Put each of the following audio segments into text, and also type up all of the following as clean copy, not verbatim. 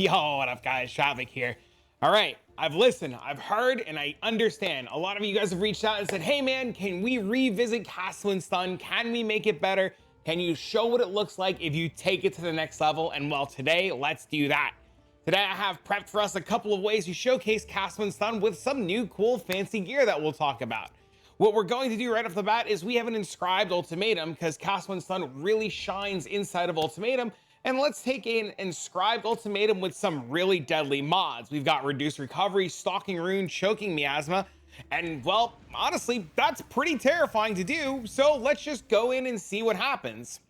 Yo, what up guys, Travic here. All right, I've listened, I've heard, and I understand. A lot of you guys have reached out and said, hey man, can we revisit Castle and Stun? Can we make it better? Can you show what it looks like if you take it to the next level? And well, today, let's do that. Today I have prepped for us a couple of ways to showcase Castle and Stun with some new cool fancy gear that we'll talk about. What we're going to do right off the bat is we have an Inscribed Ultimatum because Castle and Stun really shines inside of Ultimatum. And let's take an Inscribed Ultimatum with some really deadly mods. We've got Reduced Recovery, Stalking Rune, Choking Miasma, and well, honestly, that's pretty terrifying to do. So let's just go in and see what happens.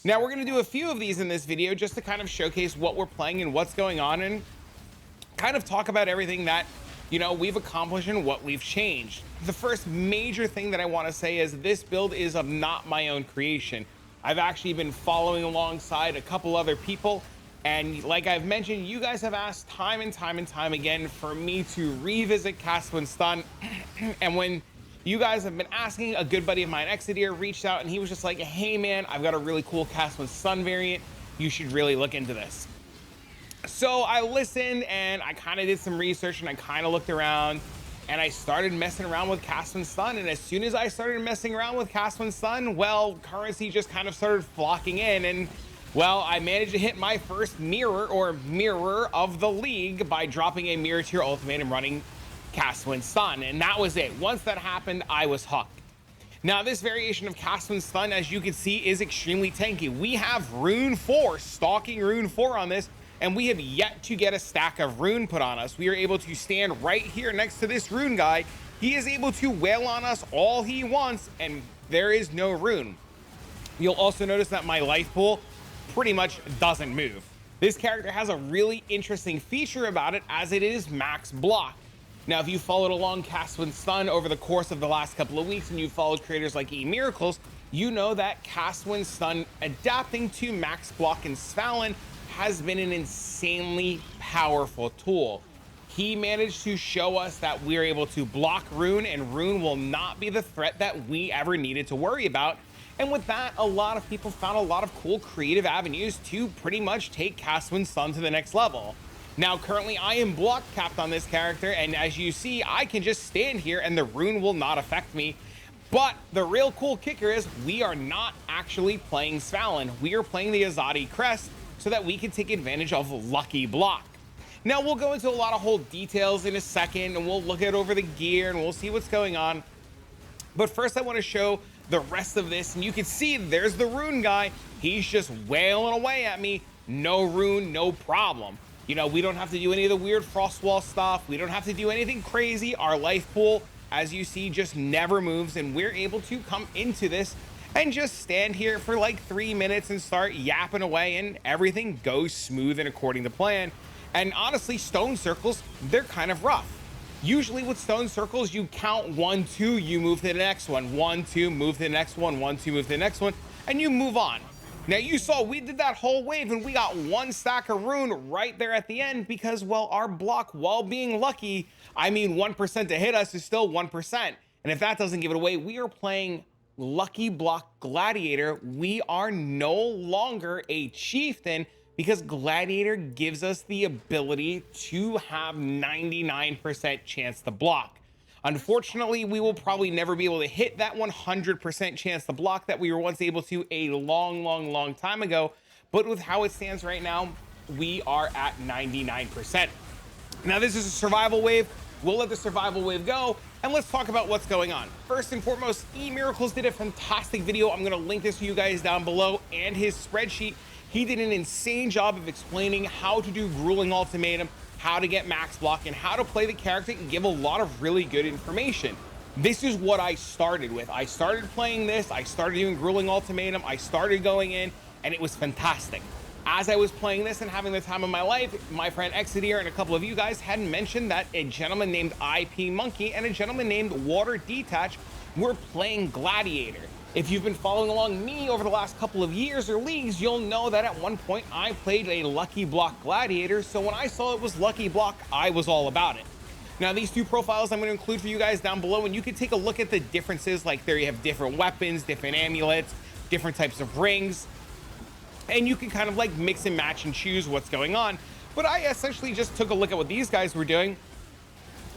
Now we're gonna do a few of these in this video just to kind of showcase what we're playing and what's going on and kind of talk about everything that, you know, we've accomplished and what we've changed. The first major thing that I wanna say is this build is of not my own creation. I've actually been following alongside a couple other people, and like I've mentioned, you guys have asked time and time again for me to revisit Castle and Stun. And when you guys have been asking, a good buddy of mine, Exedir, reached out and he was just like, hey man, I've got a really cool Castle and Stun variant. You should really look into this. So I listened and I kind of did some research and I kind of looked around. And I started messing around with Castle and Stun, and as soon as I started messing around with Castle and Stun, well, currency just kind of started flocking in, and well, I managed to hit my first mirror of the league by dropping a mirror tier ultimatum running Castle and Stun, and that was it. Once that happened, I was hooked. Now, this variation of Castle and Stun, as you can see, is extremely tanky. We have Rune 4, Stalking Rune 4 on this, and we have yet to get a stack of rune put on us. We are able to stand right here next to this rune guy. He is able to wail on us all he wants, and there is no rune. You'll also notice that my life pool pretty much doesn't move. This character has a really interesting feature about it, as it is max block. Now, if you followed along Castle and Stun over the course of the last couple of weeks and you followed creators like Emiracles, you know that Castle and Stun adapting to max block and Svalin has been an insanely powerful tool. He managed to show us that we're able to block rune, and rune will not be the threat that we ever needed to worry about. And with that, a lot of people found a lot of cool creative avenues to pretty much take Castle and Stun to the next level. Now, currently I am block capped on this character, and as you see, I can just stand here and the rune will not affect me. But the real cool kicker is we are not actually playing Svalin. We are playing the Azadi Crest, so that we can take advantage of lucky block. Now we'll go into a lot of whole details in a second, and we'll look at over the gear and we'll see what's going on. But first I want to show the rest of this, and you can see there's the rune guy. He's just wailing away at me. No rune, no problem. You know, we don't have to do any of the weird frost wall stuff. We don't have to do anything crazy. Our life pool, as you see, just never moves, and we're able to come into this and just stand here for like 3 minutes and start yapping away, and everything goes smooth and according to plan. And honestly, stone circles, they're kind of rough. Usually with stone circles, you count 1, 2, you move to the next one, 1, 2, move to the next one, 1, 2, move to the next one, and you move on. Now you saw we did that whole wave and we got 1 stack of rune right there at the end because, well, our block, while being lucky, I mean 1% to hit us is still 1%. And if that doesn't give it away, we are playing Lucky Block Gladiator. We are no longer a chieftain because Gladiator gives us the ability to have 99% chance to block. Unfortunately, we will probably never be able to hit that 100% chance to block that we were once able to a long time ago. But with how it stands right now, we are at 99%. Now this is a survival wave. We'll let the survival wave go, and let's talk about what's going on. First and foremost, Emiracles did a fantastic video. I'm gonna link this to you guys down below, and his spreadsheet. He did an insane job of explaining how to do Grueling Ultimatum, how to get max block, and how to play the character, and give a lot of really good information. This is what I started with. I started playing this, I started doing Grueling Ultimatum, I started going in, and it was fantastic. As I was playing this and having the time of my life, my friend Exedir and a couple of you guys had mentioned that a gentleman named IP Monkey and a gentleman named Water Detach were playing Gladiator. If you've been following along me over the last couple of years or leagues, you'll know that at one point I played a Lucky Block Gladiator, so when I saw it was Lucky Block, I was all about it. Now these two profiles I'm going to include for you guys down below, and you can take a look at the differences. Like there you have different weapons, different amulets, different types of rings, and you can kind of like mix and match and choose what's going on. But I essentially just took a look at what these guys were doing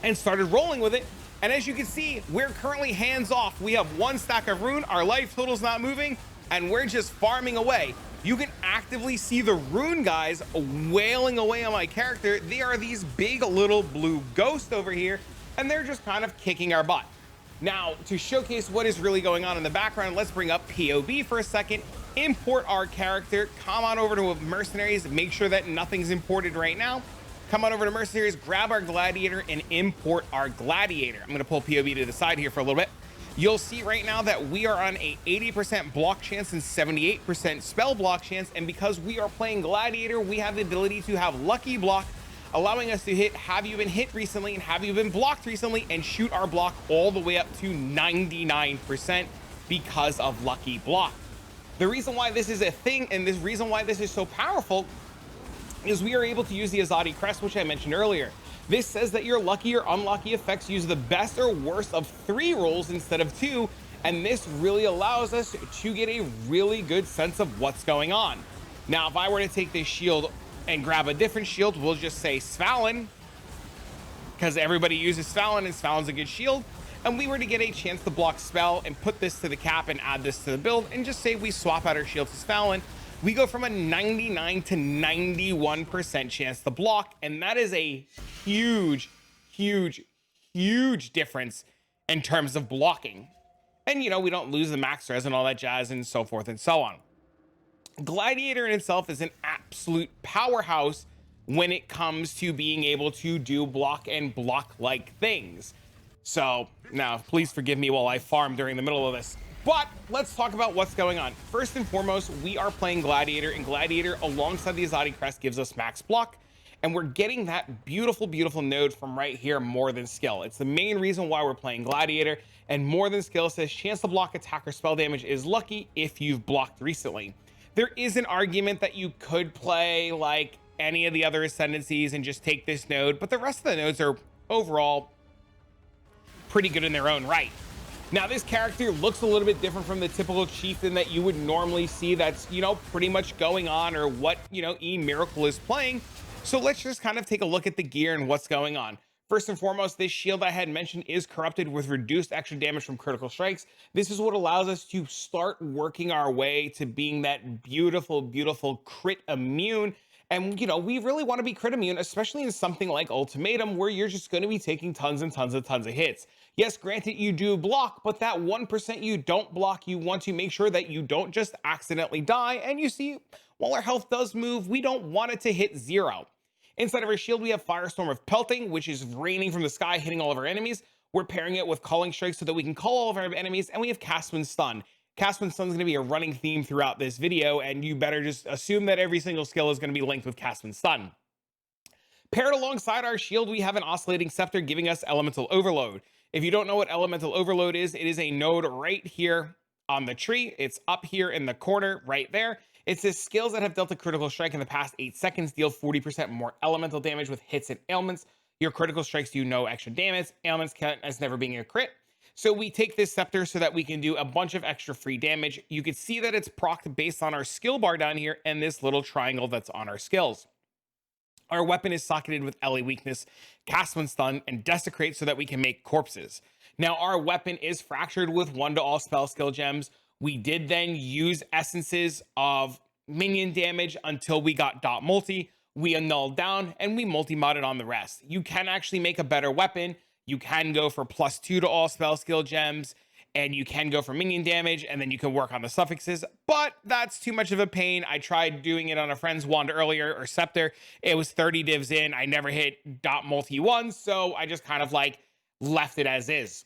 and started rolling with it. And as you can see, we're currently hands off. We have 1 stack of rune, our life total's not moving, and we're just farming away. You can actively see the rune guys wailing away on my character. They are these big little blue ghosts over here, and they're just kind of kicking our butt. Now, to showcase what is really going on in the background, let's bring up POB for a second, import our character, come on over to mercenaries, make sure that nothing's imported right now. Come on over to mercenaries, grab our gladiator, and import our gladiator. I'm gonna pull POB to the side here for a little bit. You'll see right now that we are on a 80% block chance and 78% spell block chance. And because we are playing gladiator, we have the ability to have lucky block, allowing us to hit have you been hit recently and have you been blocked recently, and shoot our block all the way up to 99% because of lucky block. The reason why this is a thing, and the reason why this is so powerful, is we are able to use the Azadi crest, which I mentioned earlier. This says that your lucky or unlucky effects use the best or worst of 3 rolls instead of 2, and this really allows us to get a really good sense of what's going on. Now, if I were to take this shield and grab a different shield, we'll just say Svalin, because everybody uses Svalin, and Svalin's a good shield, and we were to get a chance to block spell and put this to the cap and add this to the build, and just say we swap out our shield to Svalin, we go from a 99 to 91% chance to block, and that is a huge, huge, huge difference in terms of blocking. And, you know, we don't lose the max res and all that jazz and so forth and so on. Gladiator in itself is an absolute powerhouse when it comes to being able to do block and block-like things. So, now, please forgive me while I farm during the middle of this. But let's talk about what's going on. First and foremost, we are playing Gladiator, and Gladiator alongside the Azadi crest gives us max block, and we're getting that beautiful, beautiful node from right here, More Than Skill. It's the main reason why we're playing Gladiator, and More Than Skill says chance to block attack or spell damage is lucky if you've blocked recently. There is an argument that you could play like any of the other ascendancies and just take this node, but the rest of the nodes are overall pretty good in their own right. Now, this character looks a little bit different from the typical chieftain that you would normally see that's, you know, pretty much going on, or what, you know, Emiracle is playing. So let's just kind of take a look at the gear and what's going on. First and foremost, this shield I had mentioned is corrupted with reduced extra damage from critical strikes. This is what allows us to start working our way to being that beautiful, beautiful crit immune. And, you know, we really want to be crit immune, especially in something like Ultimatum, where you're just going to be taking tons and tons of hits. Yes, granted, you do block, but that 1% you don't block, you want to make sure that you don't just accidentally die. And you see, while our health does move, we don't want it to hit 0. Inside of our shield, we have Firestorm of Pelting, which is raining from the sky, hitting all of our enemies. We're pairing it with Calling Strike so that we can call all of our enemies, and we have Cast When Stun. Cast When Stun is going to be a running theme throughout this video, and you better just assume that every single skill is going to be linked with Cast When Stun. Paired alongside our shield, we have an Oscillating Scepter giving us Elemental Overload. If you don't know what Elemental Overload is, it is a node right here on the tree. It's up here in the corner right there. It says skills that have dealt a critical strike in the past 8 seconds deal 40% more elemental damage with hits and ailments. Your critical strikes do no extra damage. Ailments count as never being a crit. So we take this scepter so that we can do a bunch of extra free damage. You can see that it's procced based on our skill bar down here and this little triangle that's on our skills. Our weapon is socketed with LA Weakness, Cast When Stun, and Desecrate so that we can make corpses. Now, our weapon is fractured with 1 to all spell skill gems. We did then use essences of minion damage until we got dot multi. We annulled down and we multi-modded on the rest. You can actually make a better weapon. You can go for +2 to all spell skill gems, and you can go for minion damage, and then you can work on the suffixes, but that's too much of a pain. I tried doing it on a friend's wand earlier, or scepter. It was 30 divs in. I never hit dot multi once, so I just kind of like left it as is.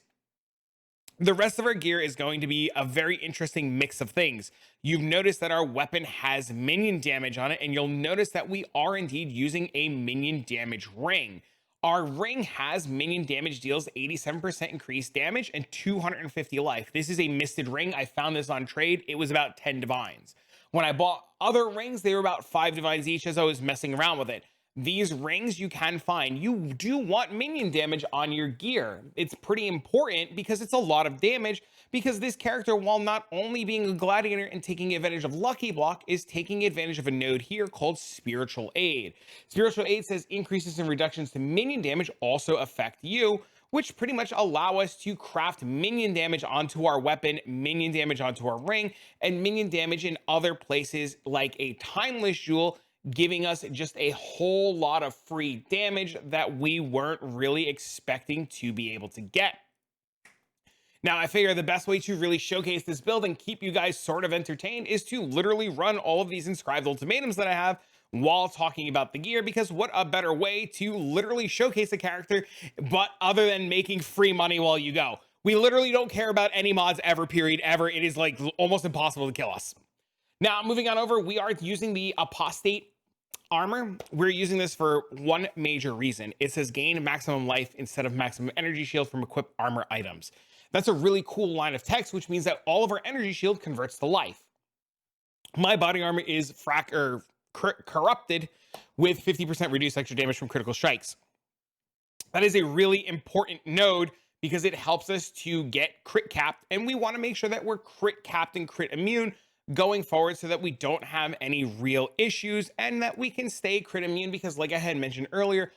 The rest of our gear is going to be a very interesting mix of things. You've noticed that our weapon has minion damage on it, and you'll notice that we are indeed using a minion damage ring. Our ring has minion damage deals 87% increased damage and 250 life. This is a misted ring. I found this on trade. It was about 10 divines. When I bought other rings, they were about 5 divines each as I was messing around with it. These rings you can find. You do want minion damage on your gear. It's pretty important because it's a lot of damage, because this character, while not only being a gladiator and taking advantage of lucky block, is taking advantage of a node here called spiritual aid. Spiritual aid says increases and reductions to minion damage also affect you, which pretty much allow us to craft minion damage onto our weapon, minion damage onto our ring, and minion damage in other places like a timeless jewel, giving us just a whole lot of free damage that we weren't really expecting to be able to get. Now, I figure the best way to really showcase this build and keep you guys sort of entertained is to literally run all of these inscribed ultimatums that I have while talking about the gear, because what a better way to literally showcase a character, but other than making free money while you go. We literally don't care about any mods ever, period, ever. It is like almost impossible to kill us. Now, moving on over, we are using the apostate armor. We're using this for one major reason. It says gain maximum life instead of maximum energy shield from equipped armor items. That's a really cool line of text, which means that all of our energy shield converts to life. My body armor is corrupted with 50% reduced extra damage from critical strikes. That is a really important node because it helps us to get crit capped, and we want to make sure that we're crit capped and crit immune going forward so that we don't have any real issues and that we can stay crit immune, because like I had mentioned earlier,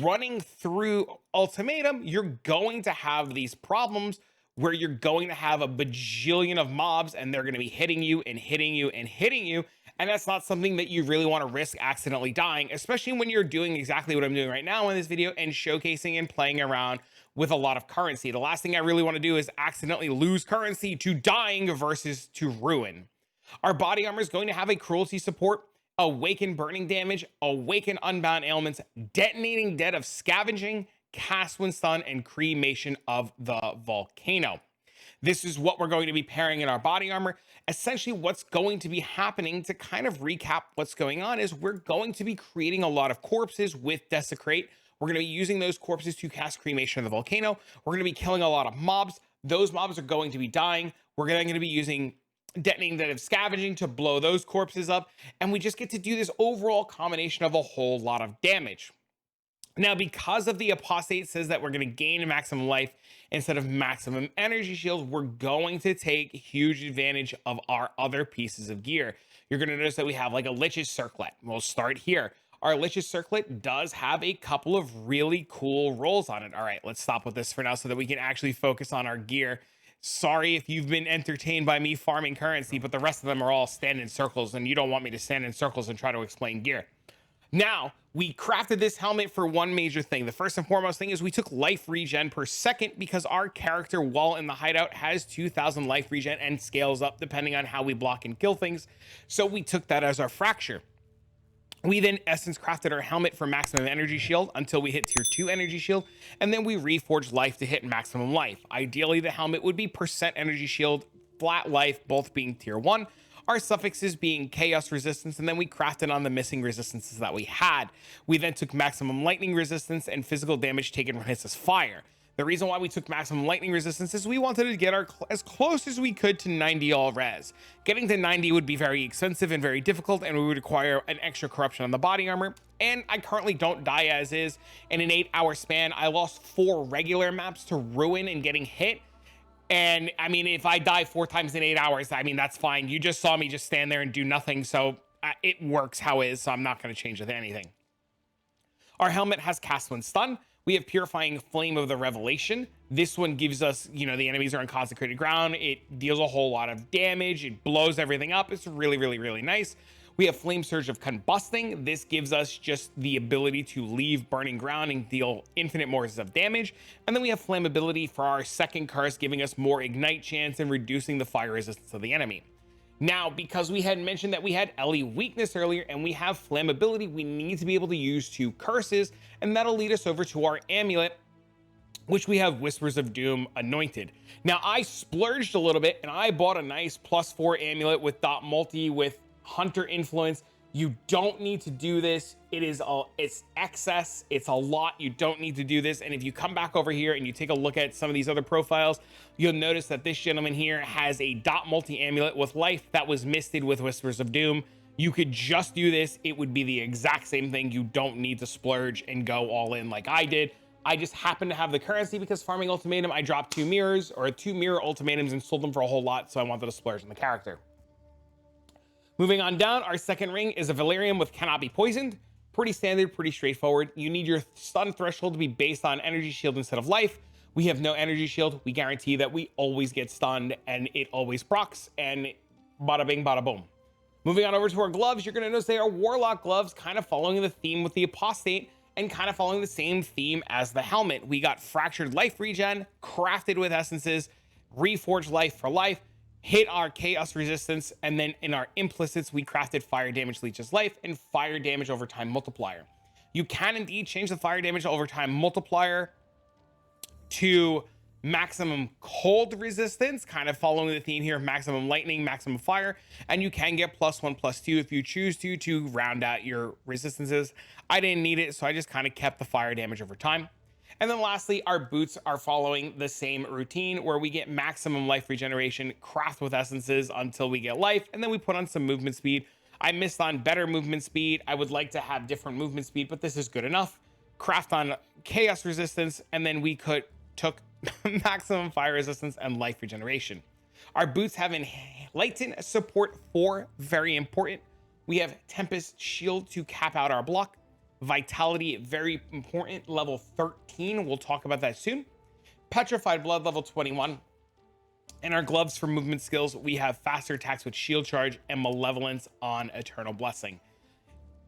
running through ultimatum, you're going to have these problems where you're going to have a bajillion of mobs and they're going to be hitting you and hitting you and hitting you. And that's not something that you really want to risk accidentally dying, especially when you're doing exactly what I'm doing right now in this video and showcasing and playing around with a lot of currency. The last thing I really want to do is accidentally lose currency to dying versus to ruin. Our body armor is going to have a cruelty support, awaken burning damage, awaken unbound ailments, detonating dead of scavenging, cast when stun, and cremation of the volcano. This is what we're going to be pairing in our body armor. Essentially, what's going to be happening, to kind of recap what's going on, is we're going to be creating a lot of corpses with Desecrate. We're going to be using those corpses to cast cremation of the volcano. We're going to be killing a lot of mobs. Those mobs are going to be dying. We're going to be using detonating dead of scavenging to blow those corpses up. And we just get to do this overall combination of a whole lot of damage. Now, because of the apostate says that we're going to gain maximum life instead of maximum energy shield, we're going to take huge advantage of our other pieces of gear. You're going to notice that we have like a Lich's Circlet. We'll start here. Our Lich's Circlet does have a couple of really cool rolls on it. All right, let's stop with this for now so that we can actually focus on our gear. Sorry if you've been entertained by me farming currency, but the rest of them are all stand in circles, and you don't want me to stand in circles and try to explain gear. Now, we crafted this helmet for one major thing. The first and foremost thing is we took life regen per second because our character, while in the hideout, has 2,000 life regen and scales up depending on how we block and kill things. So we took that as our fracture. We then essence crafted our helmet for maximum energy shield until we hit tier 2 energy shield, and then we reforged life to hit maximum life. Ideally, the helmet would be percent energy shield, flat life, both being tier 1. Our suffixes being chaos resistance, and then we crafted on the missing resistances that we had. We then took maximum lightning resistance and physical damage taken from hits as fire. The reason why we took maximum lightning resistance is we wanted to get as close as we could to 90 all res. Getting to 90 would be very expensive and very difficult, and we would require an extra corruption on the body armor. And I currently don't die as is. In an 8-hour span, I lost 4 regular maps to ruin and getting hit. And I mean, if I die 4 times in 8 hours, I mean, that's fine. You just saw me just stand there and do nothing. So it works how is, so I'm not going to change with anything. Our helmet has cast when stun. We have Purifying Flame of the Revelation. This one gives us, you know, the enemies are on consecrated ground. It deals a whole lot of damage. It blows everything up. It's really, really, really nice. We have Flame Surge of Combusting. This gives us just the ability to leave burning ground and deal infinite more of damage. And then we have Flammability for our second curse, giving us more ignite chance and reducing the fire resistance of the enemy. Now, because we had mentioned that we had Ellie weakness earlier and we have flammability, we need to be able to use 2 curses, and that'll lead us over to our amulet, which we have Whispers of Doom anointed. Now, I splurged a little bit and I bought a nice +4 amulet with dot multi with hunter influence. You don't need to do this. It's excess. It's a lot. You don't need to do this. And if you come back over here and you take a look at some of these other profiles, you'll notice that this gentleman here has a dot multi amulet with life that was misted with Whispers of Doom. You could just do this. It would be the exact same thing. You don't need to splurge and go all in like I did. I just happen to have the currency because farming ultimatum, I dropped 2 mirrors or 2 mirror ultimatums and sold them for a whole lot. So I wanted to splurge on the character. Moving on down, our second ring is a Valerium with cannot be poisoned. Pretty standard, pretty straightforward. You need your stun threshold to be based on energy shield instead of life. We have no energy shield. We guarantee that we always get stunned and it always procs, and bada bing, bada boom. Moving on over to our gloves, you're going to notice they are Warlock gloves, kind of following the theme with the Apostate and kind of following the same theme as the helmet. We got fractured life regen, crafted with essences, reforged life for life, hit our chaos resistance, and then in our implicits, we crafted fire damage leeches life and fire damage over time multiplier. You can indeed change the fire damage over time multiplier to maximum cold resistance, kind of following the theme here of maximum lightning, maximum fire, and you can get +1/+2 if you choose to round out your resistances. I didn't need it, so I just kind of kept the fire damage over time. And then lastly, our boots are following the same routine where we get maximum life regeneration, craft with essences until we get life, and then we put on some movement speed. I missed on better movement speed. I would like to have different movement speed, but this is good enough. Craft on chaos resistance, and then we took maximum fire resistance and life regeneration. Our boots have enlightened support 4, very important. We have Tempest shield to cap out our block. Vitality, very important, level 13. We'll talk about that soon. Petrified blood, level 21. And our gloves for movement skills, we have faster attacks with shield charge and malevolence on eternal blessing.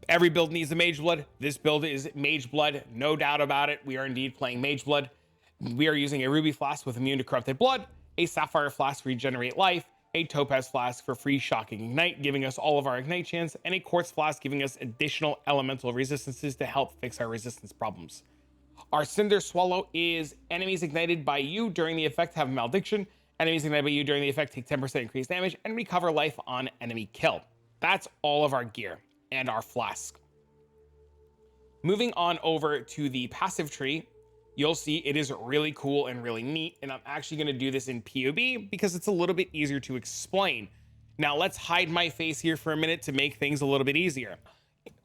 Every build needs a mage blood. This build is mage blood, no doubt about it. We are indeed playing mage blood. We are using a ruby flask with immune to corrupted blood, a sapphire flask to regenerate life, a topaz flask for free shocking ignite, giving us all of our ignite chance, and a quartz flask giving us additional elemental resistances to help fix our resistance problems. Our cinder swallow is enemies ignited by you during the effect have malediction. Enemies ignited by you during the effect take 10% increased damage and recover life on enemy kill. That's all of our gear and our flask. Moving on over to the passive tree, you'll see it is really cool and really neat, and I'm actually going to do this in POB because it's a little bit easier to explain. Now let's hide my face here for a minute to make things a little bit easier.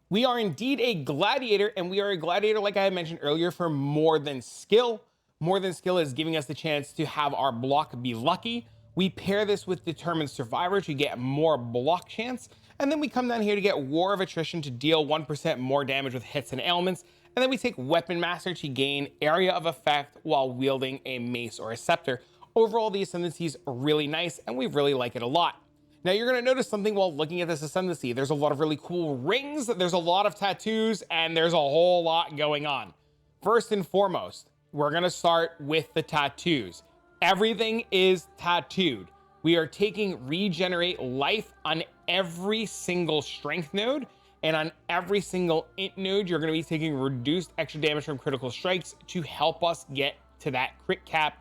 We are indeed a gladiator, and we are a gladiator, like I had mentioned earlier, for more than skill. More than skill is giving us the chance to have our block be lucky. We pair this with determined survivor to get more block chance, and then we come down here to get war of attrition to deal 1% more damage with hits and ailments. And then we take Weapon Master to gain area of effect while wielding a mace or a scepter. Overall, the ascendancy is really nice, and we really like it a lot. Now, you're going to notice something while looking at this ascendancy. There's a lot of really cool rings, there's a lot of tattoos, and there's a whole lot going on. First and foremost, we're going to start with the tattoos. Everything is tattooed. We are taking regenerate life on every single strength node. And on every single int node, you're going to be taking reduced extra damage from critical strikes to help us get to that crit cap.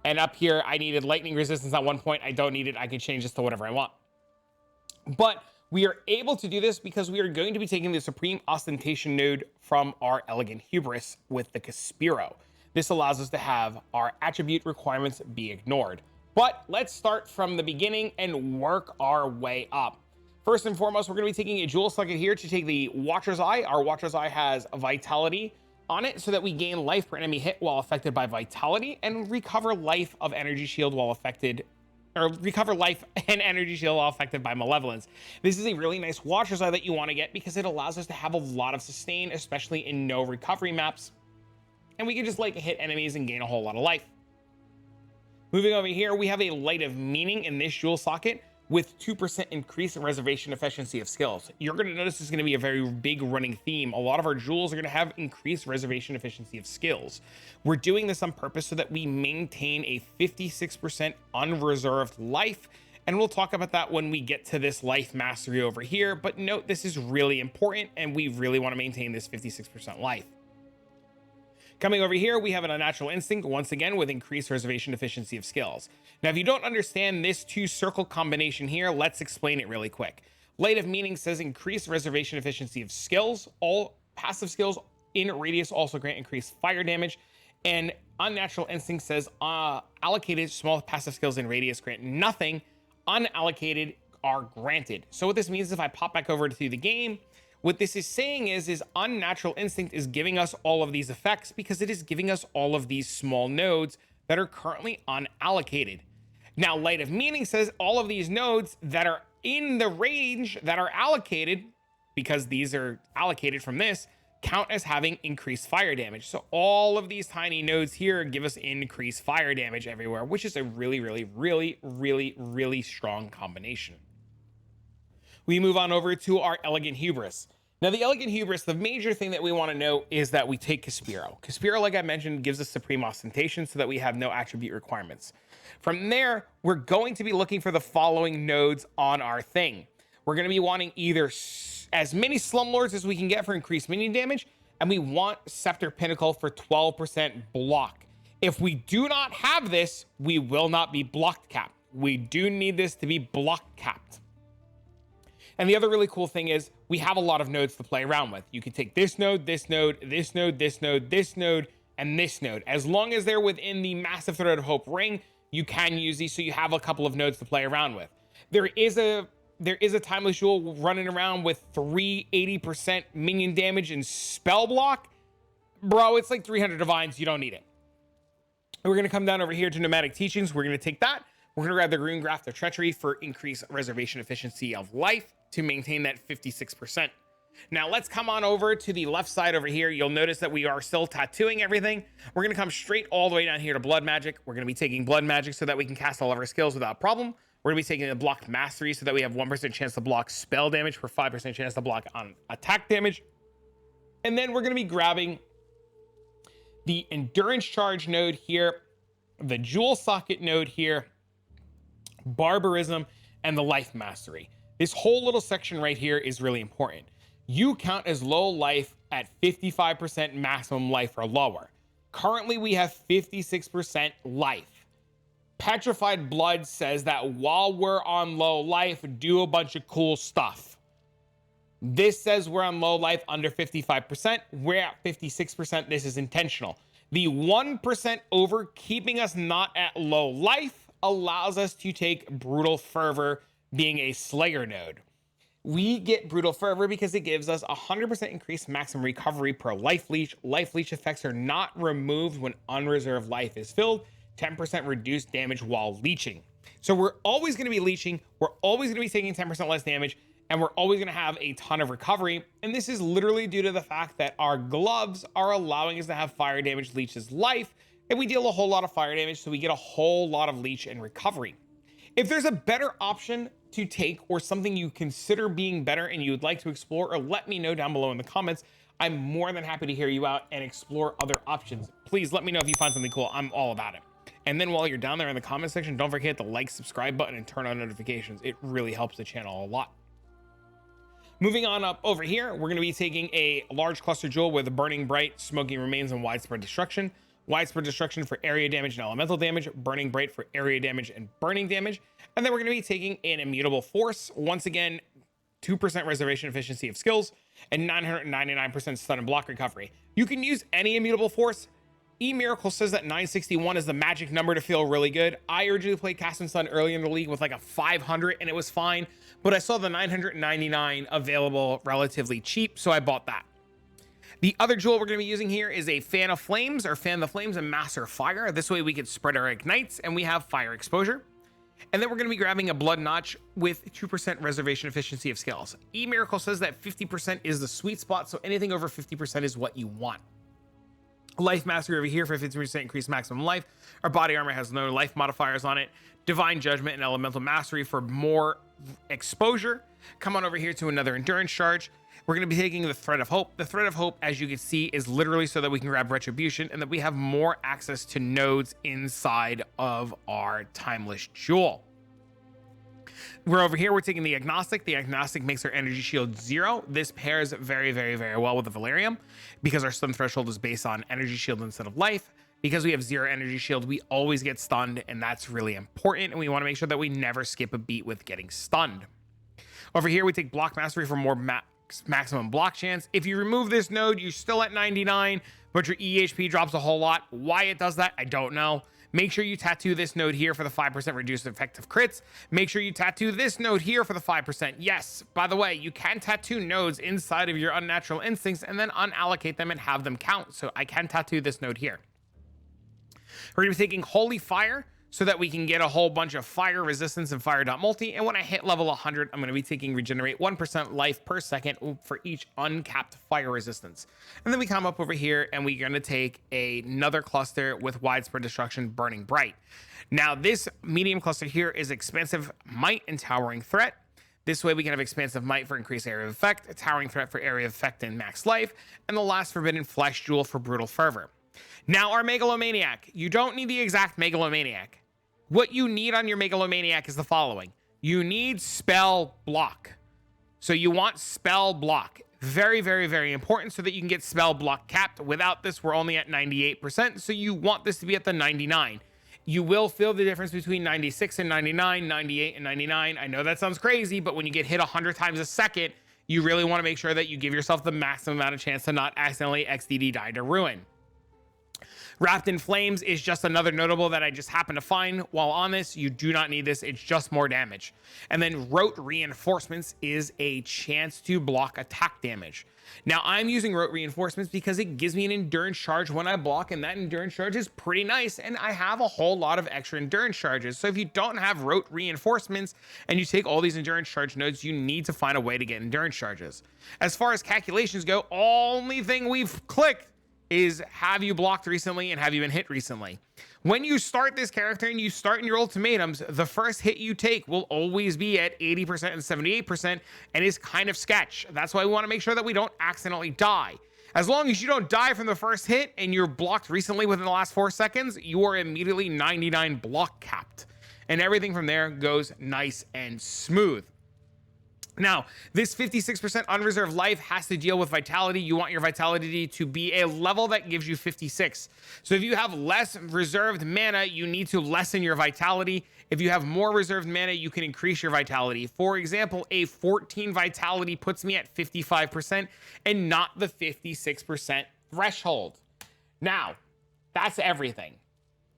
And up here, I needed lightning resistance at one point. I don't need it. I can change this to whatever I want. But we are able to do this because we are going to be taking the Supreme Ostentation node from our Elegant Hubris with the Caspiro. This allows us to have our attribute requirements be ignored. But let's start from the beginning and work our way up. First and foremost, we're going to be taking a jewel socket here to take the Watcher's Eye. Our Watcher's Eye has a vitality on it so that we gain life per enemy hit while affected by vitality and recover life of energy shield while affected, or recover life and energy shield while affected by malevolence. This is a really nice Watcher's Eye that you want to get because it allows us to have a lot of sustain, especially in no recovery maps. And we can just like hit enemies and gain a whole lot of life. Moving over here, we have a Light of Meaning in this jewel socket with 2% increase in reservation efficiency of skills. You're going to notice this is going to be a very big running theme. A lot of our jewels are going to have increased reservation efficiency of skills. We're doing this on purpose so that we maintain a 56% unreserved life, and we'll talk about that when we get to this life mastery over here. But note, this is really important, and we really want to maintain this 56% life. Coming over here, we have an Unnatural Instinct, once again, with increased reservation efficiency of skills. Now, if you don't understand this 2-circle combination here, let's explain it really quick. Light of Meaning says increased reservation efficiency of skills. All passive skills in radius also grant increased fire damage. And Unnatural Instinct says allocated small passive skills in radius grant nothing. Unallocated are granted. So what this means is if I pop back over to the game, What this is saying is Unnatural Instinct is giving us all of these effects because it is giving us all of these small nodes that are currently unallocated. Now, Light of Meaning says all of these nodes that are in the range that are allocated, because these are allocated from this, count as having increased fire damage. So all of these tiny nodes here give us increased fire damage everywhere, which is a really, really, really, really, really strong combination. We move on over to our Elegant Hubris. Now, the Elegant Hubris, the major thing that we want to know is that we take Caspiro. Caspiro, like I mentioned, gives us Supreme Ostentation so that we have no attribute requirements. From there, we're going to be looking for the following nodes on our thing. We're going to be wanting either as many Slumlords as we can get for increased minion damage, and we want Scepter Pinnacle for 12% block. If we do not have this, we will not be blocked capped. We do need this to be block capped. And the other really cool thing is we have a lot of nodes to play around with. You can take this node, this node, this node, this node, this node, and this node. As long as they're within the Massive Thread of Hope ring, you can use these, so you have a couple of nodes to play around with. There is a Timeless Jewel running around with 380% minion damage and spell block. Bro, it's like 300 divines. You don't need it. We're going to come down over here to Nomadic Teachings. We're going to take that. We're going to grab the Rune Graft of Treachery for increased reservation efficiency of life to maintain that 56%. Now let's come on over to the left side over here. You'll notice that we are still tattooing everything. We're going to come straight all the way down here to Blood Magic. We're going to be taking Blood Magic so that we can cast all of our skills without problem. We're going to be taking the Blocked Mastery so that we have 1% chance to block spell damage for 5% chance to block on attack damage. And then we're going to be grabbing the Endurance Charge node here, the Jewel Socket node here, Barbarism, and the Life Mastery. This whole little section right here is really important. You count as low life at 55% maximum life or lower. Currently, we have 56% life. Petrified Blood says that while we're on low life, do a bunch of cool stuff. This says we're on low life under 55%. We're at 56%. This is intentional. The 1% over keeping us not at low life allows us to take Brutal Fervor, being a Slayer node. We get Brutal Fervor because it gives us 100% increased maximum recovery per life leech. Life leech effects are not removed when unreserved life is filled. 10% reduced damage while leeching. So we're always going to be leeching. We're always going to be taking 10% less damage, and we're always going to have a ton of recovery. And this is literally due to the fact that our gloves are allowing us to have fire damage leech as life, and we deal a whole lot of fire damage, so we get a whole lot of leech and recovery. If there's a better option to take or something you consider being better and you'd like to explore, or let me know down below in the comments, I'm more than happy to hear you out and explore other options. Please let me know if you find something cool. I'm all about it. And then while you're down there in the comment section, don't forget to like, subscribe button, and turn on notifications. It really helps the channel a lot. Moving on up over here, we're going to be taking a large cluster jewel with Burning Bright, Smoking Remains, and Widespread Destruction. Widespread Destruction for area damage and elemental damage, Burning Bright for area damage and burning damage. And then we're going to be taking an Immutable Force. Once again, 2% reservation efficiency of skills and 999% stun and block recovery. You can use any Immutable Force. Emiracle says that 961 is the magic number to feel really good. I originally played Cast and Stun early in the league with like a 500 and it was fine, but I saw the 999 available relatively cheap, so I bought that. The other jewel we're going to be using here is a Fan of Flames, or Fan the Flames and Master of Fire. This way we can spread our ignites and we have fire exposure. And then we're going to be grabbing a Blood Notch with 2% reservation efficiency of skills. Emiracle says that 50% is the sweet spot, so anything over 50% is what you want. Life Mastery over here for 50% increased maximum life. Our body armor has no life modifiers on it. Divine Judgment and Elemental Mastery for more exposure. Come on over here to another Endurance Charge. We're going to be taking the Thread of Hope. The Thread of Hope, as you can see, is literally so that we can grab Retribution and that we have more access to nodes inside of our Timeless Jewel. We're over here, we're taking the Agnostic. The Agnostic makes our energy shield 0. This pairs very, very, very well with the Valerium because our stun threshold is based on energy shield instead of life. Because we have 0 energy shield, we always get stunned, and that's really important. And we want to make sure that we never skip a beat with getting stunned. Over here, we take Block Mastery for more maximum block chance. If you remove this node, you're still at 99, but your EHP drops a whole lot. Why it does that, I don't know. Make sure you tattoo this node here for the 5% reduced effective crits. Make sure you tattoo this node here for the 5%. Yes, by the way, you can tattoo nodes inside of your unnatural instincts and then unallocate them and have them count. So I can tattoo this node here. We're going to be taking Holy Fire so that we can get a whole bunch of fire resistance and fire.multi. And when I hit level 100, I'm going to be taking regenerate 1% life per second for each uncapped fire resistance. And then we come up over here and we're going to take another cluster with widespread destruction, burning bright. Now this medium cluster here is expansive might and towering threat. This way we can have expansive might for increased area of effect, a towering threat for area of effect and max life, and the last forbidden flesh jewel for brutal fervor. Now our megalomaniac, you don't need the exact megalomaniac. What you need on your megalomaniac is the following. You need spell block. So you want spell block. Very, very, very important so that you can get spell block capped. Without this, we're only at 98%. So you want this to be at the 99. You will feel the difference between 96 and 99, 98 and 99. I know that sounds crazy, but when you get hit 100 times a second, you really want to make sure that you give yourself the maximum amount of chance to not accidentally XDD die to ruin. Wrapped in Flames is just another notable that I just happened to find while on this. You do not need this. It's just more damage. And then Rote Reinforcements is a chance to block attack damage. Now I'm using Rote Reinforcements because it gives me an endurance charge when I block, and that endurance charge is pretty nice. And I have a whole lot of extra endurance charges. So if you don't have Rote Reinforcements and you take all these endurance charge nodes, you need to find a way to get endurance charges. As far as calculations go, only thing we've clicked is have you blocked recently and have you been hit recently. When you start this character and you start in your ultimatums, the first hit you take will always be at 80% and 78% and is kind of sketch. That's why we want to make sure that we don't accidentally die. As long as you don't die from the first hit and you're blocked recently within the last 4 seconds, you are immediately 99 block capped. And everything from there goes nice and smooth. Now, this 56% unreserved life has to deal with vitality. You want your vitality to be a level that gives you 56. So if you have less reserved mana, you need to lessen your vitality. If you have more reserved mana, you can increase your vitality. For example, a 14 vitality puts me at 55% and not the 56% threshold. Now, that's everything.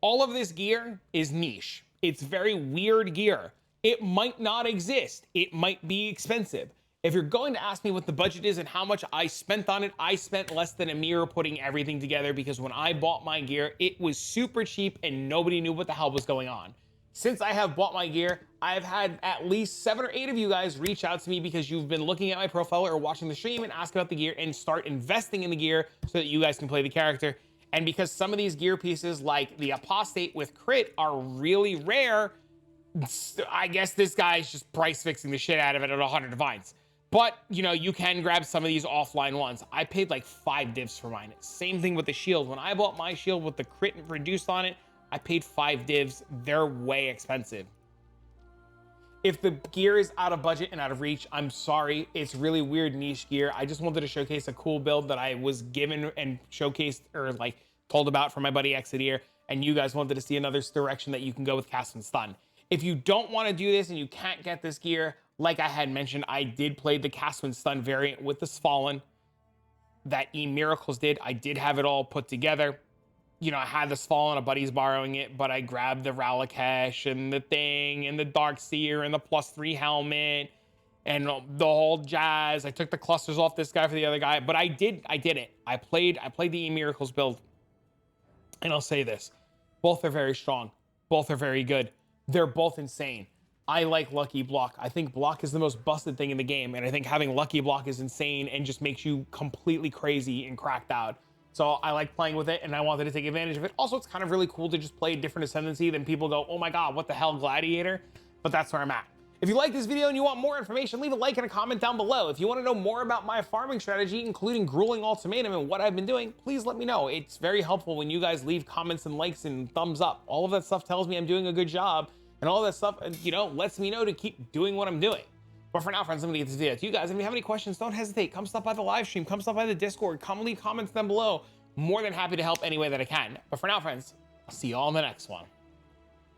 All of this gear is niche. It's very weird gear. It might not exist. It might be expensive. If you're going to ask me what the budget is and how much I spent on it, I spent less than a mirror putting everything together because when I bought my gear, it was super cheap and nobody knew what the hell was going on. Since I have bought my gear, I've had at least 7 or 8 of you guys reach out to me because you've been looking at my profile or watching the stream and ask about the gear and start investing in the gear so that you guys can play the character. And because some of these gear pieces like the Apostate with crit are really rare, I guess this guy's just price fixing the shit out of it at 100 divines. But, you know, you can grab some of these offline ones. I paid like 5 divs for mine. Same thing with the shield. When I bought my shield with the crit reduced on it, I paid 5 divs. They're way expensive. If the gear is out of budget and out of reach, I'm sorry. It's really weird niche gear. I just wanted to showcase a cool build that I was given and showcased or like told about from my buddy Exeter, and you guys wanted to see another direction that you can go with cast and stun. If you don't want to do this and you can't get this gear, like I had mentioned, I did play the cast and stun variant with the Fallen that Emiracles did. I did have it all put together. You know, I had this Fallen, a buddy's borrowing it, but I grabbed the Ralakesh and the thing and the Dark Seer and the +3 helmet and the whole jazz. I took the clusters off this guy for the other guy, but I did it. I played the Emiracles build. And I'll say this, both are very strong. Both are very good. They're both insane. I like Lucky Block. I think Block is the most busted thing in the game. And I think having Lucky Block is insane and just makes you completely crazy and cracked out. So I like playing with it and I wanted to take advantage of it. Also, it's kind of really cool to just play a different ascendancy than people go, oh my God, what the hell, Gladiator? But that's where I'm at. If you like this video and you want more information, leave a like and a comment down below. If you want to know more about my farming strategy, including Grueling Ultimatum and what I've been doing, please let me know. It's very helpful when you guys leave comments and likes and thumbs up. All of that stuff tells me I'm doing a good job, and all that stuff, you know, lets me know to keep doing what I'm doing. But for now, friends, I'm gonna get this video to you guys. If you have any questions, don't hesitate. Come stop by the live stream, come stop by the Discord, come leave comments down below. More than happy to help any way that I can. But for now, friends, I'll see you all in the next one.